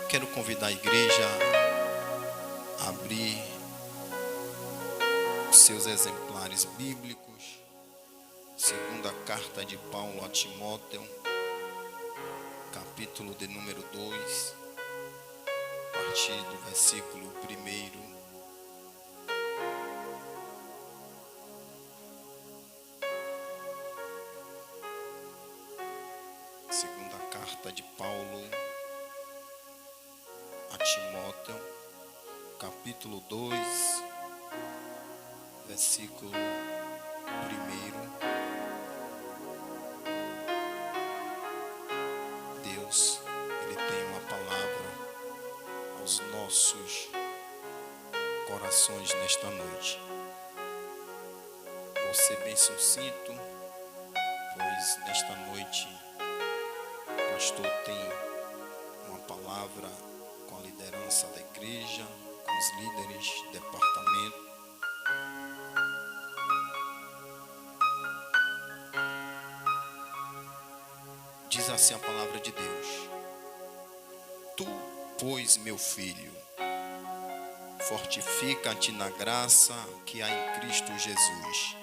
Quero convidar a igreja a abrir os seus exemplares bíblicos, segunda carta de Paulo a Timóteo, capítulo de número 2, a partir do versículo 1. Segunda carta de Paulo a Timóteo, capítulo 2, versículo 1. Deus, Ele tem uma palavra aos nossos corações nesta noite. Vou ser bem sucinto, pois nesta noite o pastor tem uma palavra com a liderança da igreja, com os líderes, departamento. Diz assim a palavra de Deus: Tu, pois, meu filho, fortifica-te na graça que há em Cristo Jesus.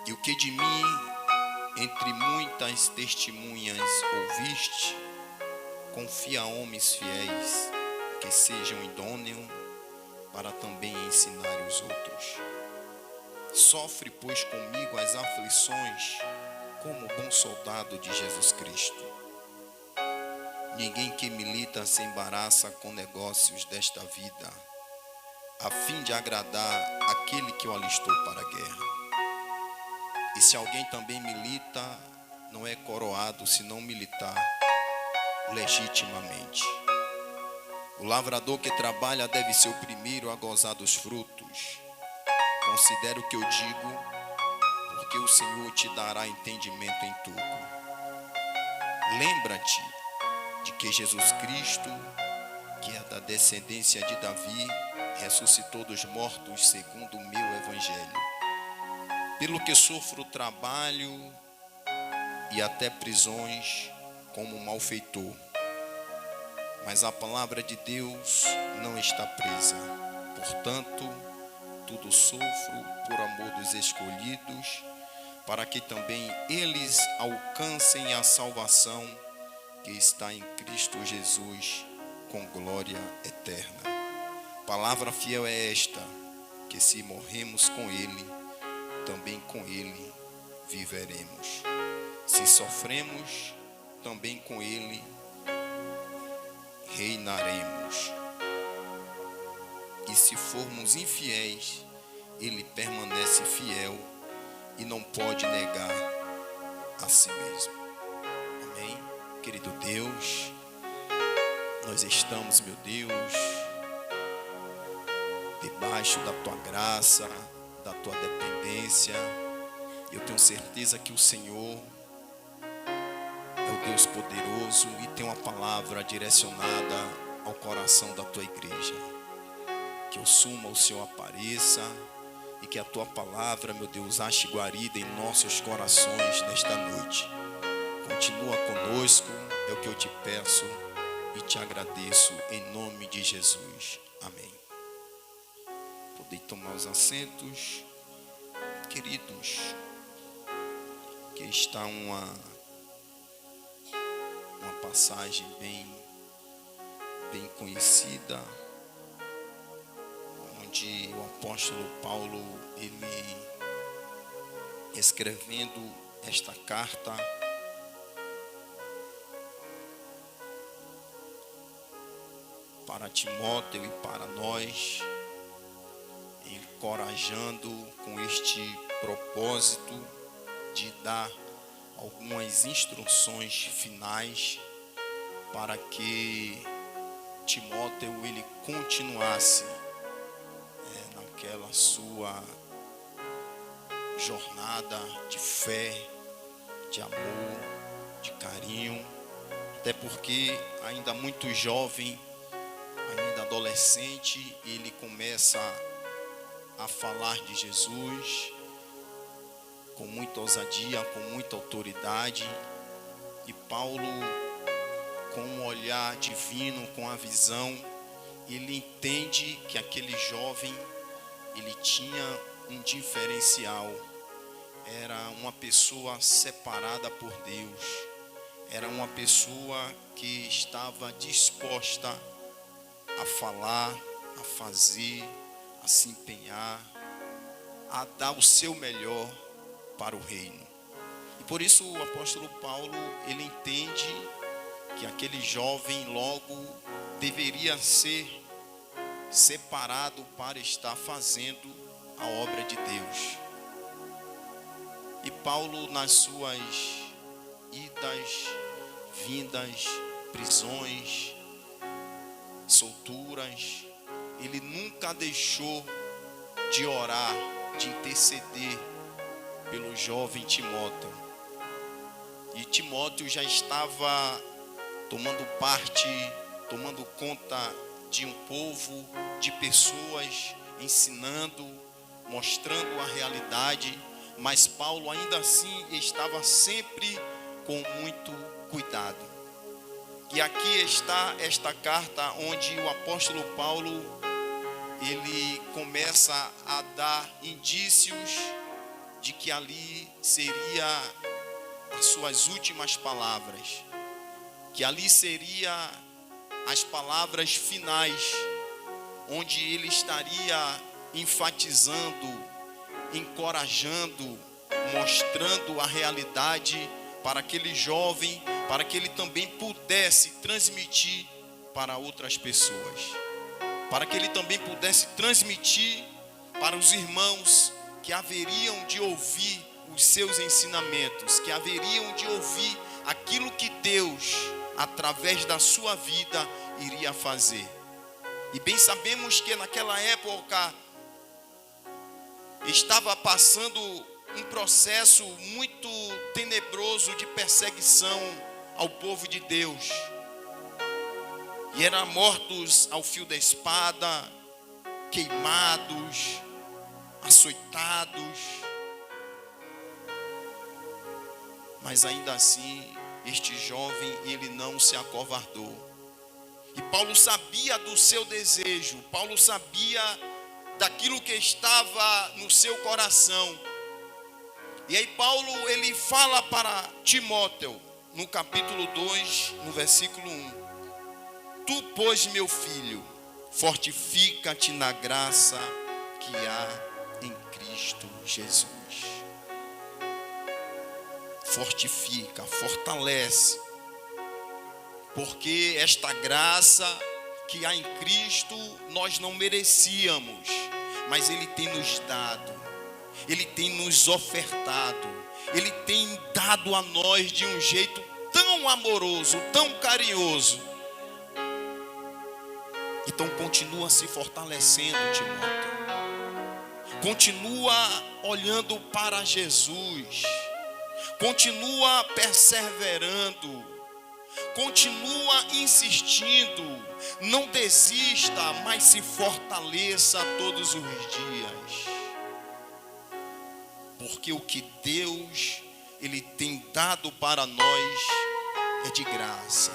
E o que de mim, entre muitas testemunhas, ouviste, confia a homens fiéis, que sejam idôneos para também ensinar os outros. Sofre, pois, comigo as aflições, como bom soldado de Jesus Cristo. Ninguém que milita se embaraça com negócios desta vida, a fim de agradar aquele que o alistou para a guerra. E se alguém também milita, não é coroado se não militar legitimamente. O lavrador que trabalha deve ser o primeiro a gozar dos frutos. Considera o que eu digo, porque o Senhor te dará entendimento em tudo. Lembra-te de que Jesus Cristo, que é da descendência de Davi, ressuscitou dos mortos segundo o meu evangelho. Pelo que sofro trabalho e até prisões como malfeitor. Mas a palavra de Deus não está presa. Portanto, tudo sofro por amor dos escolhidos, para que também eles alcancem a salvação que está em Cristo Jesus, com glória eterna. Palavra fiel é esta, que se morremos com Ele, também com Ele viveremos. Se sofremos, também com Ele reinaremos. E se formos infiéis, Ele permanece fiel e não pode negar a si mesmo. Amém? Querido Deus, nós estamos, meu Deus, debaixo da Tua graça, da Tua dependência. Eu tenho certeza que o Senhor é o Deus poderoso e tem uma palavra direcionada ao coração da Tua igreja. Que o sumo o Senhor apareça e que a Tua palavra, meu Deus, ache guarida em nossos corações nesta noite. Continua conosco, é o que eu te peço e te agradeço em nome de Jesus. Amém. Podem tomar os assentos, queridos. Aqui está uma passagem bem conhecida, onde o apóstolo Paulo, ele escrevendo esta carta, para Timóteo e para nós, encorajando com este propósito de dar algumas instruções finais para que Timóteo ele continuasse naquela sua jornada de fé, de amor, de carinho, até porque ainda muito jovem, ainda adolescente, ele começa a falar de Jesus com muita ousadia, com muita autoridade. E Paulo, com um olhar divino, com a visão, ele entende que aquele jovem, ele tinha um diferencial. Era uma pessoa separada por Deus. Era uma pessoa que estava disposta a falar, a fazer, a se empenhar, a dar o seu melhor para o reino. E por isso o apóstolo Paulo, ele entende que aquele jovem logo deveria ser separado para estar fazendo a obra de Deus. E Paulo, nas suas idas, vindas, prisões, solturas, ele nunca deixou de orar, de interceder pelo jovem Timóteo. E Timóteo já estava tomando conta de um povo, de pessoas, ensinando, mostrando a realidade, mas Paulo ainda assim estava sempre com muito cuidado. E aqui está esta carta onde o apóstolo Paulo, ele começa a dar indícios de que ali seria as suas últimas palavras, que ali seria as palavras finais, onde ele estaria enfatizando, encorajando, mostrando a realidade para aquele jovem, para que ele também pudesse transmitir para outras pessoas, para que ele também pudesse transmitir para os irmãos que haveriam de ouvir os seus ensinamentos, que haveriam de ouvir aquilo que Deus, através da sua vida, iria fazer. E bem sabemos que naquela época estava passando um processo muito tenebroso de perseguição ao povo de Deus. E eram mortos ao fio da espada, queimados, açoitados. Mas ainda assim, este jovem, ele não se acovardou. E Paulo sabia do seu desejo, Paulo sabia daquilo que estava no seu coração. E aí Paulo, ele fala para Timóteo, no capítulo 2, no versículo 1. Tu, pois, meu filho, fortifica-te na graça que há em Cristo Jesus. Fortifica, fortalece, porque esta graça que há em Cristo nós não merecíamos, mas Ele tem nos dado, Ele tem nos ofertado, Ele tem dado a nós de um jeito tão amoroso, tão carinhoso. Então continua se fortalecendo, Timóteo. Continua olhando para Jesus. Continua perseverando. Continua insistindo. Não desista, mas se fortaleça todos os dias. Porque o que Deus, Ele tem dado para nós é de graça.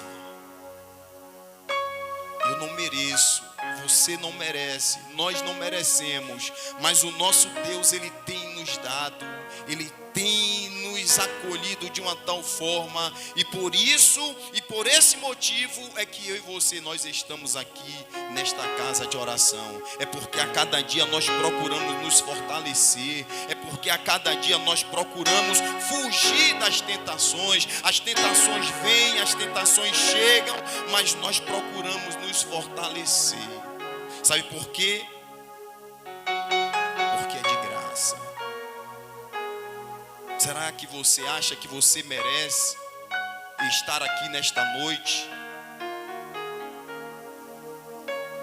Eu não mereço, você não merece, nós não merecemos, mas o nosso Deus, Ele tem nos dado, Ele tem nos acolhido de uma tal forma, e por isso, e por esse motivo é que eu e você, nós estamos aqui nesta casa de oração. É porque a cada dia nós procuramos nos fortalecer, é porque a cada dia nós procuramos fugir das tentações. As tentações vêm, as tentações chegam, mas nós procuramos nos fortalecer. Sabe por quê? Porque é de graça. Será que você acha que você merece estar aqui nesta noite?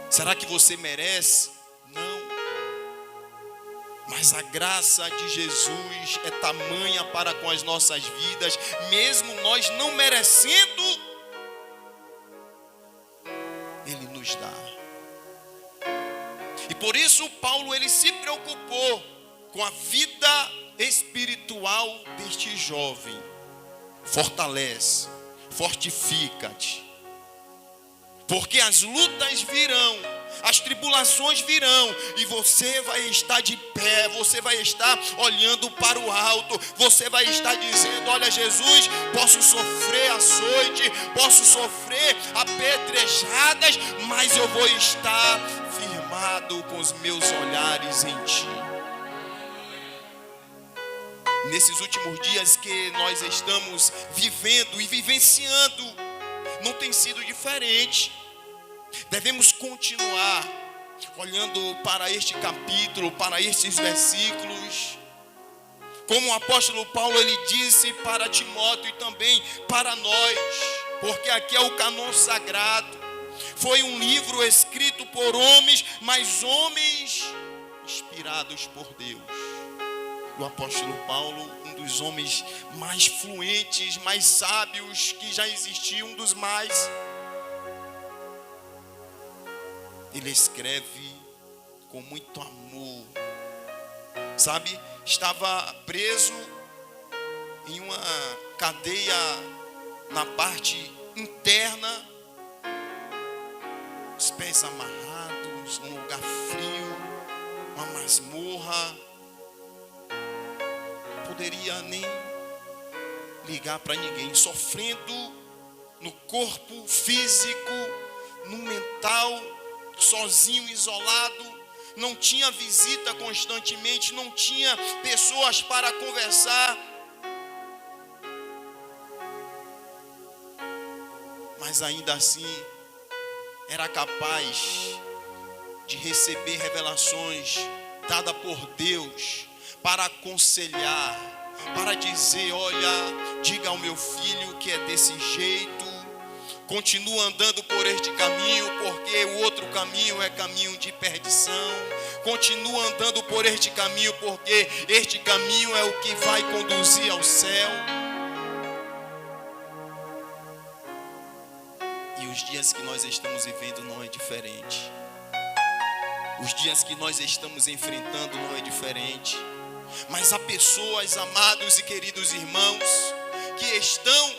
Será que você merece? Não. Mas a graça de Jesus é tamanha para com as nossas vidas, mesmo nós não merecendo, Ele nos dá. E por isso Paulo, ele se preocupou com a vida espiritual deste jovem. Fortalece, fortifica-te, Porque as lutas virão, as tribulações virão, e você vai estar de pé, você vai estar olhando para o alto, você vai estar dizendo: olha, Jesus, posso sofrer açoite, posso sofrer apedrejadas, mas eu vou estar firmado com os meus olhares em Ti. Nesses últimos dias que nós estamos vivendo e vivenciando, não tem sido diferente. Devemos continuar olhando para este capítulo, para estes versículos. Como o apóstolo Paulo, ele disse para Timóteo e também para nós, porque aqui é o cânon sagrado. Foi um livro escrito por homens, mas homens inspirados por Deus. O apóstolo Paulo, um dos homens mais fluentes, mais sábios que já existiu, um dos mais. Ele escreve com muito amor. Sabe, estava preso em uma cadeia na parte interna, os pés amarrados, um lugar frio, uma masmorra. Poderia nem ligar para ninguém, sofrendo no corpo físico, no mental, sozinho, isolado. Não tinha visita constantemente, não tinha pessoas para conversar. Mas ainda assim, era capaz de receber revelações dadas por Deus para aconselhar, para dizer: olha, diga ao meu filho que é desse jeito, continua andando por este caminho, porque o outro caminho é caminho de perdição. Continua andando por este caminho, porque este caminho é o que vai conduzir ao céu. E os dias que nós estamos vivendo não é diferente. Os dias que nós estamos enfrentando não é diferente. Mas há pessoas, amados e queridos irmãos, que estão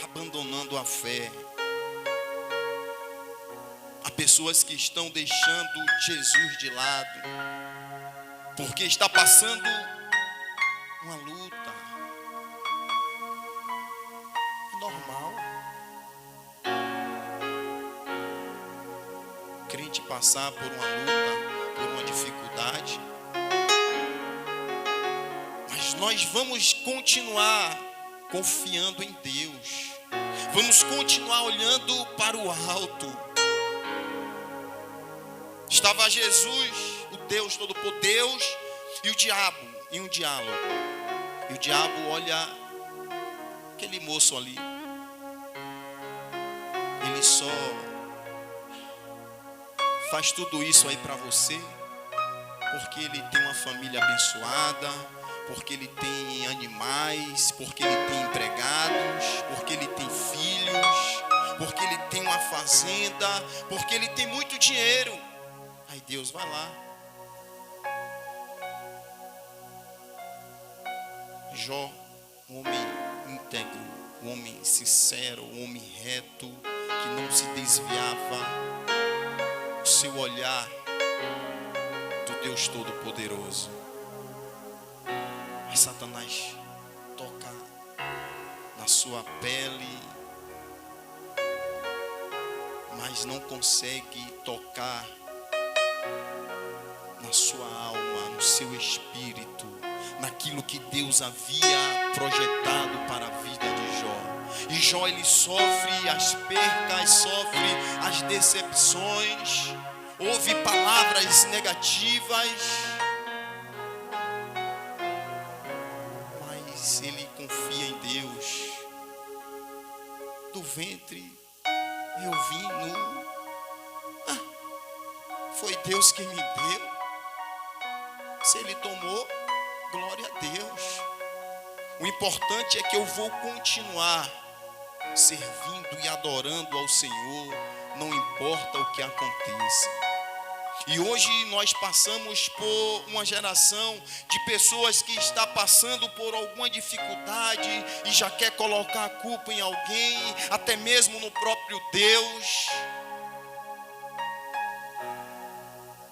abandonando a fé. Há pessoas que estão deixando Jesus de lado, porque está passando uma luta. É normal o crente passar por uma luta, por uma dificuldade. Mas nós vamos continuar confiando em Deus. Vamos continuar olhando para o alto. Estava Jesus, o Deus Todo-Poderoso, e o diabo em um diálogo. E o diabo olha aquele moço ali. Ele só faz tudo isso aí para você porque ele tem uma família abençoada, porque ele tem animais, porque ele tem empregados, porque ele tem filhos, porque ele tem uma fazenda, porque ele tem muito dinheiro. Aí Deus vai lá. Jó, um homem íntegro, um homem sincero, um homem reto, que não se desviava do seu olhar do Deus Todo-Poderoso. Mas Satanás toca na sua pele, mas não consegue tocar na sua alma, no seu espírito, naquilo que Deus havia projetado para a vida de Jó. E Jó, ele sofre as percas, sofre as decepções, ouve palavras negativas, mas ele confia em Deus. Do ventre eu vim nu. Foi Deus quem me deu. Se Ele tomou, glória a Deus. O importante é que eu vou continuar servindo e adorando ao Senhor, não importa o que aconteça. E hoje nós passamos por uma geração de pessoas que está passando por alguma dificuldade e já quer colocar a culpa em alguém, até mesmo no próprio Deus.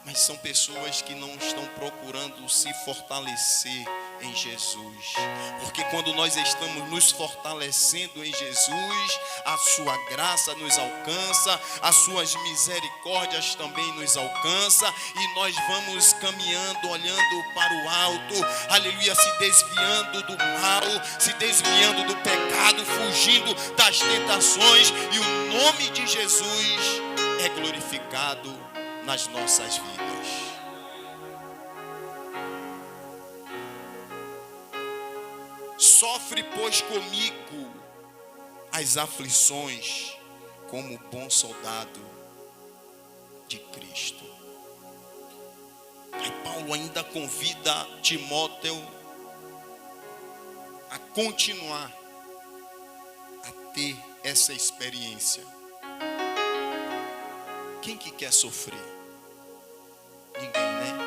Mas são pessoas que não estão procurando se fortalecer em Jesus. Porque quando nós estamos nos fortalecendo em Jesus, a sua graça nos alcança, as suas misericórdias também nos alcança, e nós vamos caminhando, olhando para o alto, aleluia, se desviando do mal, se desviando do pecado, fugindo das tentações, e o nome de Jesus é glorificado nas nossas vidas. Sofre, pois, comigo as aflições como bom soldado de Cristo. Aí Paulo ainda convida Timóteo a continuar a ter essa experiência. Quem que quer sofrer? Ninguém, né?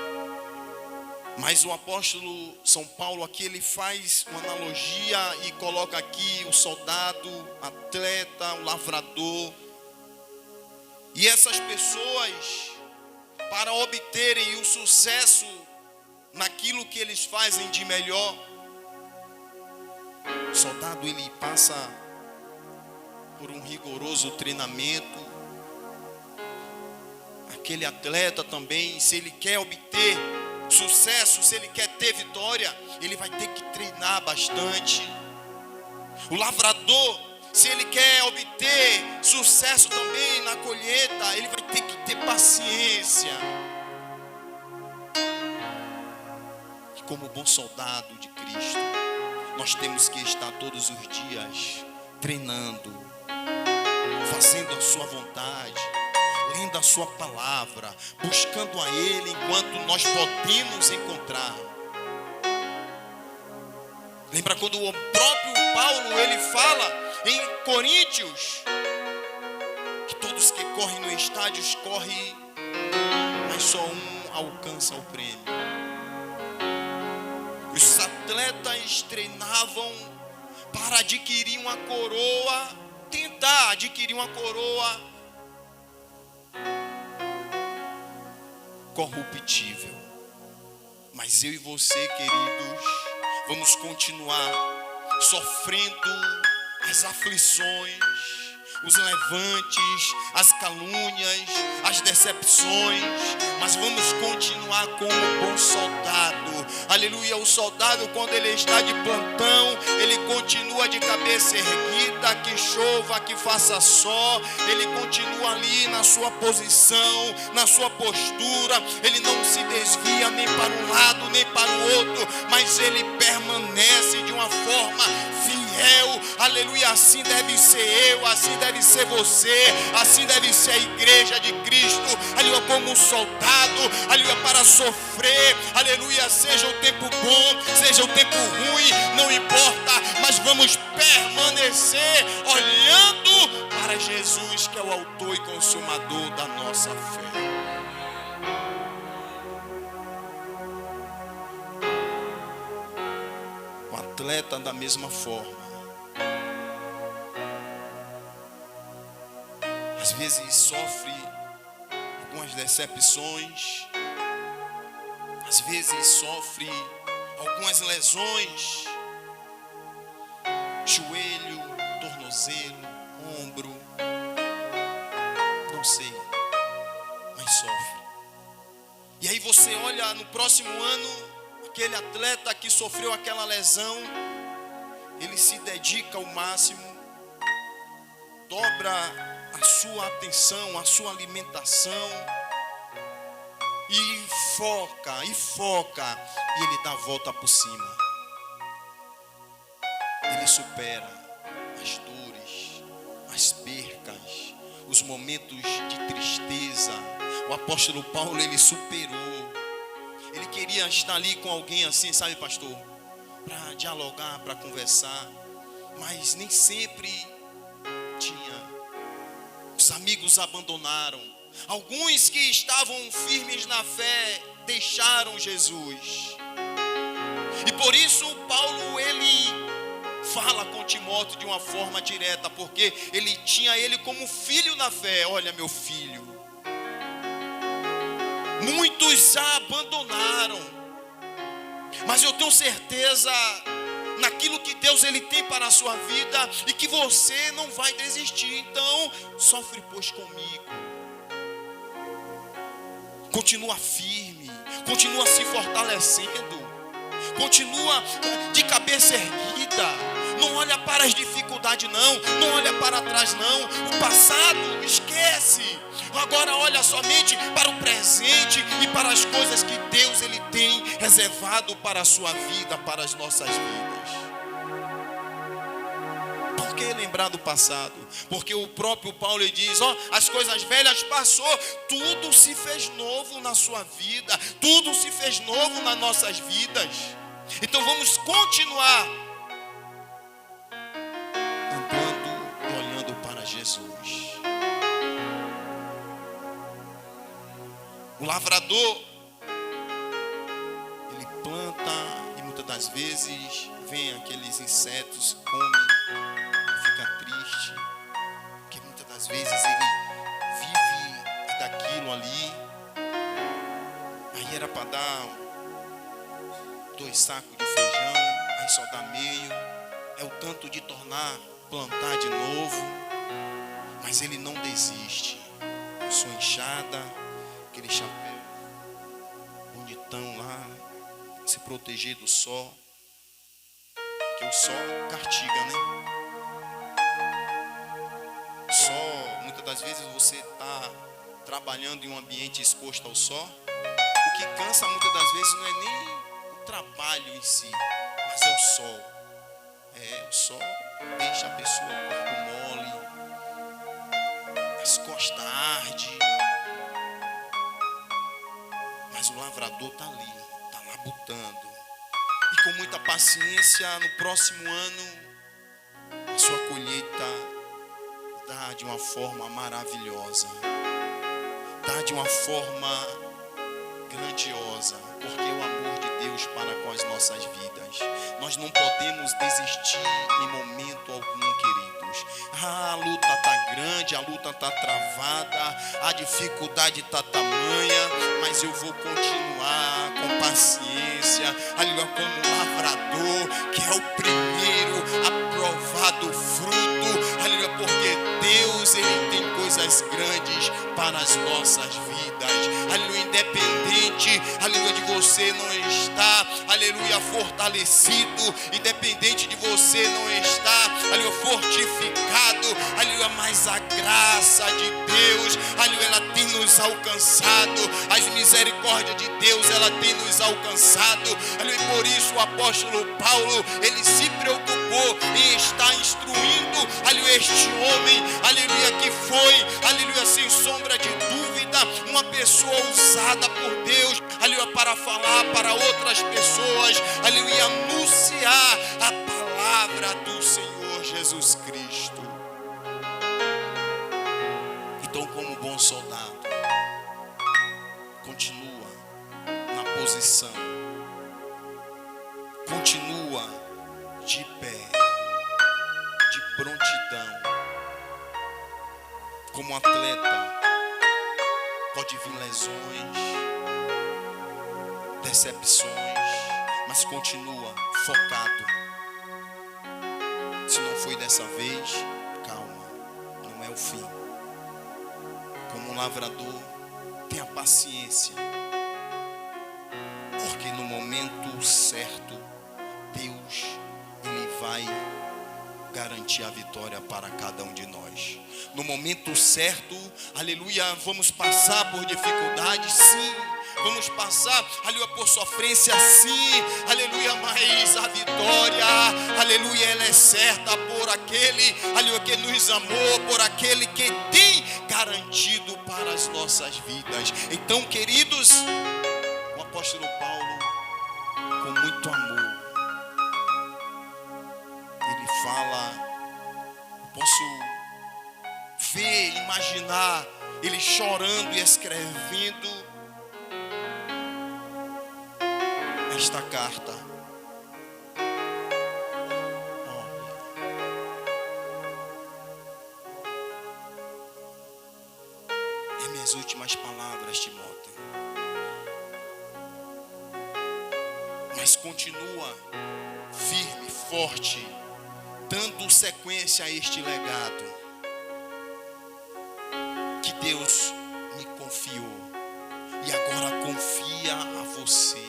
Mas o apóstolo São Paulo aqui, ele faz uma analogia e coloca aqui o soldado, atleta, o lavrador. E essas pessoas, para obterem o sucesso naquilo que eles fazem de melhor, o soldado, ele passa por um rigoroso treinamento. Aquele atleta também, se ele quer obter sucesso, se ele quer ter vitória, ele vai ter que treinar bastante. O lavrador, se ele quer obter sucesso também na colheita, ele vai ter que ter paciência. E como bom soldado de Cristo, nós temos que estar todos os dias treinando, fazendo a sua vontade, lendo a sua palavra, buscando a Ele enquanto nós podemos encontrar. Lembra quando o próprio Paulo, ele fala em Coríntios, que todos que correm no estádio correm, mas só um alcança o prêmio. Os atletas treinavam para adquirir uma coroa, tentar adquirir uma coroa corruptível. Mas eu e você, queridos, vamos continuar sofrendo as aflições, os levantes, as calúnias, as decepções, mas vamos continuar como bom soldado. Aleluia, o soldado, quando ele está de plantão, ele continua de cabeça erguida, que chova, que faça sol, ele continua ali na sua posição, na sua postura, ele não se desvia nem para um lado, nem para o outro, mas ele permanece de uma forma fiel. Aleluia, assim deve ser eu, assim deve ser você, assim deve ser a igreja de Cristo. Aleluia, como um soldado, aleluia, para sofrer, aleluia, seja o tempo bom, seja o tempo ruim, não importa, mas vamos permanecer olhando para Jesus, que é o autor e consumador da nossa fé. O atleta da mesma forma, às vezes sofre algumas decepções, às vezes sofre algumas lesões, joelho, tornozelo, ombro, não sei, mas sofre. E aí você olha no próximo ano, aquele atleta que sofreu aquela lesão, ele se dedica ao máximo, dobra a sua atenção, a sua alimentação, e foca, e ele dá a volta por cima. Ele supera as dores, as percas, os momentos de tristeza. O apóstolo Paulo, ele superou. Ele queria estar ali com alguém assim, sabe, pastor? Para dialogar, para conversar, mas nem sempre tinha. Os amigos abandonaram, Alguns que estavam firmes na fé deixaram Jesus. E por isso Paulo, ele fala com Timóteo de uma forma direta, porque ele tinha ele como filho na fé. Olha, meu filho, muitos já abandonaram, mas eu tenho certeza naquilo que Deus ele tem para a sua vida e que você não vai desistir. Então, sofre pois comigo. Continua firme, continua se fortalecendo, continua de cabeça erguida. Não olha para as dificuldades não olha para trás não. O passado esquece. Agora olha somente para o presente e para as coisas que Deus ele tem reservado para a sua vida, para as nossas vidas. Por que lembrar do passado? Porque o próprio Paulo ele diz, as coisas velhas passou, tudo se fez novo na sua vida, tudo se fez novo nas nossas vidas. Então vamos continuar andando e olhando para Jesus. O lavrador, ele planta e muitas das vezes vem aqueles insetos, come, fica triste, porque muitas das vezes ele vive daquilo ali. Aí era para dar 2 sacos de feijão, aí só dá meio. É o tanto de plantar de novo, mas ele não desiste. Com sua enxada, aquele chapéu bonitão lá, se proteger do sol, porque o sol castiga, né? Só, muitas das vezes você está trabalhando em um ambiente exposto ao sol. O que cansa muitas das vezes não é nem o trabalho em si, mas é o sol. O sol deixa a pessoa corpo mole, as costas ardem. Mas o lavrador está ali, está labutando. E com muita paciência, no próximo ano, a sua colheita dá de uma forma maravilhosa, dá de uma forma grandiosa, porque o amor de Deus para com as nossas vidas. Nós não podemos desistir em momento algum, queridos. A luta está grande, a luta está travada, a dificuldade está tamanha, mas eu vou continuar com paciência, aleluia, como lavrador, que é o primeiro a provar do fruto, aleluia, porque Deus ele tem coisas grandes para as nossas vidas, aleluia, independente, aleluia, de você não estar, aleluia, fortalecido, independente de você não estar, aleluia, fortificado, aleluia, mas a graça de Deus, aleluia, ela tem nos alcançado, as misericórdias de Deus, ela tem nos alcançado, aleluia, e por isso o apóstolo Paulo, ele se preocupou em estar instruindo, aleluia, este homem, aleluia, que foi, aleluia, sem sombra de dúvida, uma pessoa usada por Deus, aleluia, para falar para outras pessoas, aleluia, anunciar a palavra do Senhor Jesus Cristo. Então, como bom soldado, continua na posição, continua de pé, de prontidão. Como atleta, pode vir lesões, decepções, mas continua focado. Se não foi dessa vez, calma, não é o fim. Como um lavrador, tenha paciência, porque no momento certo, Deus ele vai garantir a vitória para cada um de nós. No momento certo, aleluia, vamos passar por dificuldades, sim. Vamos passar, aleluia, por sofrência, sim. Aleluia, mas a vitória, aleluia, ela é certa por aquele, aleluia, que nos amou, por aquele que tem garantido para as nossas vidas. Então, queridos, o apóstolo Paulo, com muito amor, fala, eu posso ver, imaginar ele chorando e escrevendo esta carta. É minhas últimas palavras, Timóteo. Mas continua firme, forte, dando sequência a este legado que Deus me confiou e agora confia a você.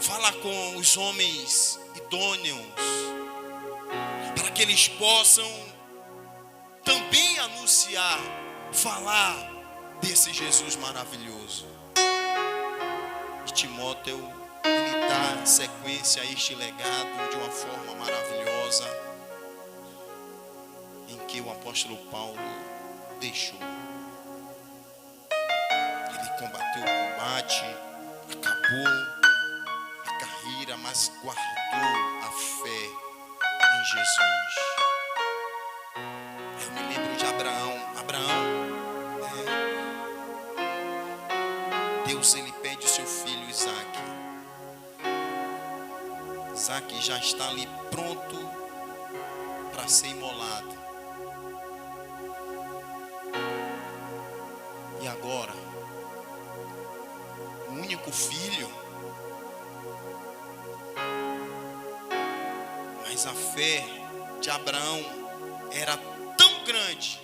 Fala com os homens idôneos para que eles possam também anunciar, falar desse Jesus maravilhoso. E Timóteo, ele dá sequência a este legado de uma forma maravilhosa em que o apóstolo Paulo deixou. Ele combateu o combate, acabou a carreira, mas guardou a fé em Jesus. Eu me lembro de Abraão. Deus, ele pede o seu filho Isaac. Isaac já está ali pronto para ser imolado. E agora, o único filho, mas a fé de Abraão era tão grande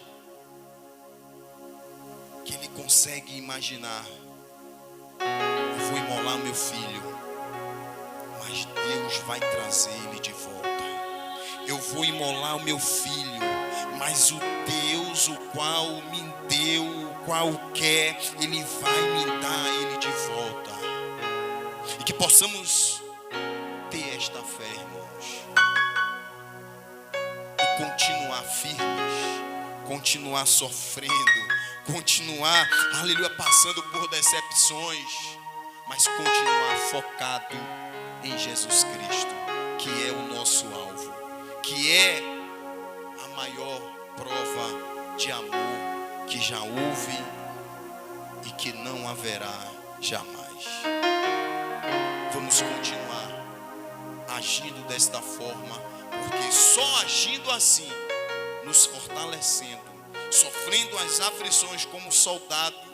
que ele consegue imaginar: eu vou imolar meu filho, mas Deus vai trazer ele de volta. Eu vou imolar o meu filho, mas o Deus o qual me deu, o qual quer, ele vai me dar ele de volta. E que possamos ter esta fé, irmãos, e continuar firmes, continuar sofrendo, continuar, aleluia, passando por decepções, mas continuar focado em Jesus Cristo, que é o nosso alvo, que é a maior prova de amor que já houve e que não haverá jamais. Vamos continuar agindo desta forma, porque só agindo assim, nos fortalecendo, sofrendo as aflições como soldado,